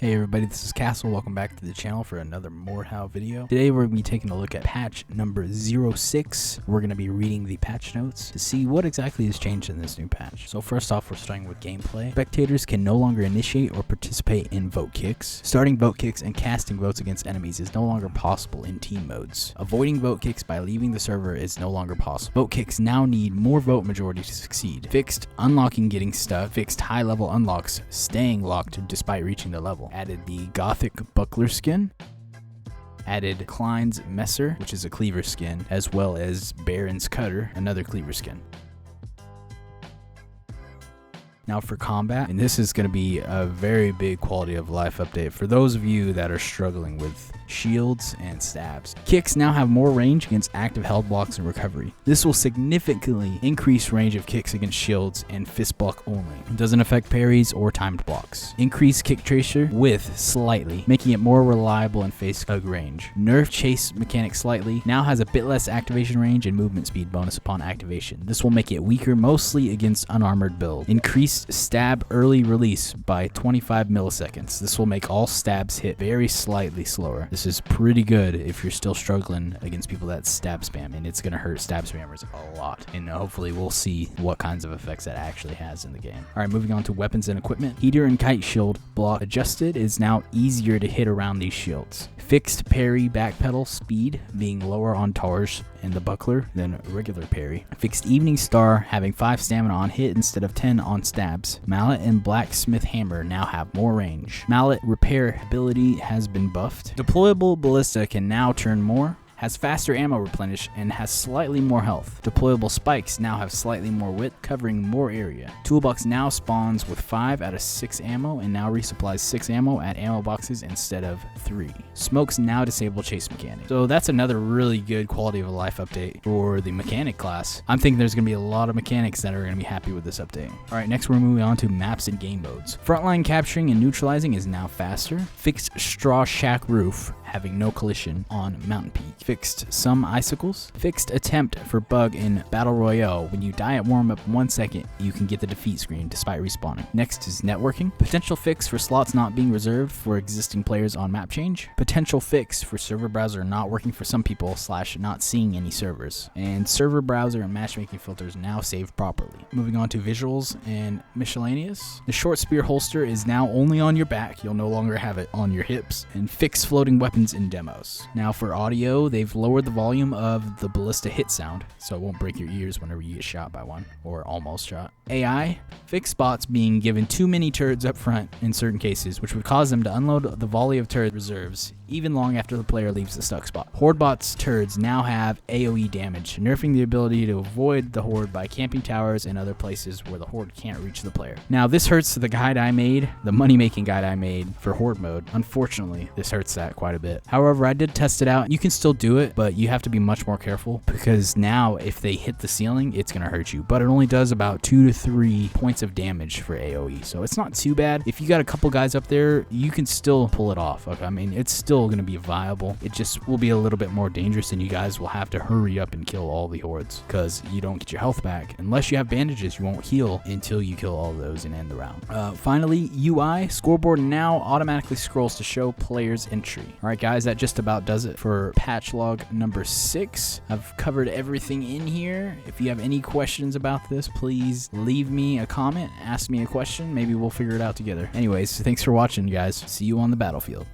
Hey everybody, this is Castle. Welcome back to the channel for another Mordhau video. Today we're going to be taking a look at patch number 06. We're going to be reading the patch notes to see what exactly has changed in this new patch. So first off, we're starting with gameplay. Spectators can no longer initiate or participate in vote kicks. Starting vote kicks and casting votes against enemies is no longer possible in team modes. Avoiding vote kicks by leaving the server is no longer possible. Vote kicks now need more vote majority to succeed. Fixed unlocking getting stuck. Fixed high level unlocks staying locked despite reaching the level. Added the Gothic buckler skin. Added Klein's Messer, which is a cleaver skin, as well as Baron's Cutter, another cleaver skin. Now for combat, and this is going to be a very big quality of life update for those of you that are struggling with shields and stabs. Kicks now have more range against active held blocks and recovery. This will significantly increase range of kicks against shields and fist block only. It doesn't affect parries or timed blocks. Increase kick tracer width slightly, making it more reliable in face hug range. Nerf chase mechanic slightly, now has a bit less activation range and movement speed bonus upon activation. This will make it weaker mostly against unarmored build. Increased stab early release by 25 milliseconds. This will make all stabs hit very slightly slower. This is pretty good if you're still struggling against people that stab spam, and it's going to hurt stab spammers a lot. And hopefully we'll see what kinds of effects that actually has in the game. Alright, moving on to weapons and equipment. Heater and kite shield block adjusted is now easier to hit around these shields. Fixed parry backpedal speed being lower on Tars and the buckler than regular parry. Fixed evening star having 5 stamina on hit instead of 10 on stabs. Mallet and blacksmith hammer now have more range. Mallet repair ability has been buffed. Deployable ballista can now turn more, has faster ammo replenish, and has slightly more health. Deployable spikes now have slightly more width, covering more area. Toolbox now spawns with 5 out of 6 ammo and now resupplies 6 ammo at ammo boxes instead of 3. Smokes now disable chase mechanic. So that's another really good quality of life update for the mechanic class. I'm thinking there's going to be a lot of mechanics that are going to be happy with this update. Alright, next we're moving on to maps and game modes. Frontline capturing and neutralizing is now faster. Fixed straw shack roof having no collision on Mountain Peak. Fixed some icicles. Fixed attempt for bug in Battle Royale. When you die at warm up 1 second, you can get the defeat screen despite respawning. Next is networking. Potential fix for slots not being reserved for existing players on map change. Potential fix for server browser not working for some people / not seeing any servers. And server browser and matchmaking filters now saved properly. Moving on to visuals and miscellaneous. The short spear holster is now only on your back. You'll no longer have it on your hips. And fix floating weapons in demos. Now for audio, they've lowered the volume of the ballista hit sound, so it won't break your ears whenever you get shot by one, or almost shot. AI, fixed bots being given too many turrets up front in certain cases, which would cause them to unload the volley of turret reserves even long after the player leaves the stuck spot. Horde bots turrets now have AoE damage, nerfing the ability to avoid the horde by camping towers and other places where the horde can't reach the player. Now this hurts the guide I made, the money making guide I made for horde mode. Unfortunately, this hurts that quite a bit. However, I did test it out. You can still do it, but you have to be much more careful because now if they hit the ceiling, it's going to hurt you. But it only does about 2 to 3 points of damage for AoE, so it's not too bad. If you got a couple guys up there, you can still pull it off. Okay? I mean, it's still going to be viable. It just will be a little bit more dangerous, and you guys will have to hurry up and kill all the hordes because you don't get your health back. Unless you have bandages, you won't heal until you kill all those and end the round. Finally, UI scoreboard now automatically scrolls to show players' entry. All right, guys, that just about does it for patch log number 6. I've covered everything in here. If you have any questions about this, please leave me a comment, ask me a question. Maybe we'll figure it out together. Anyways, thanks for watching, guys. See you on the battlefield.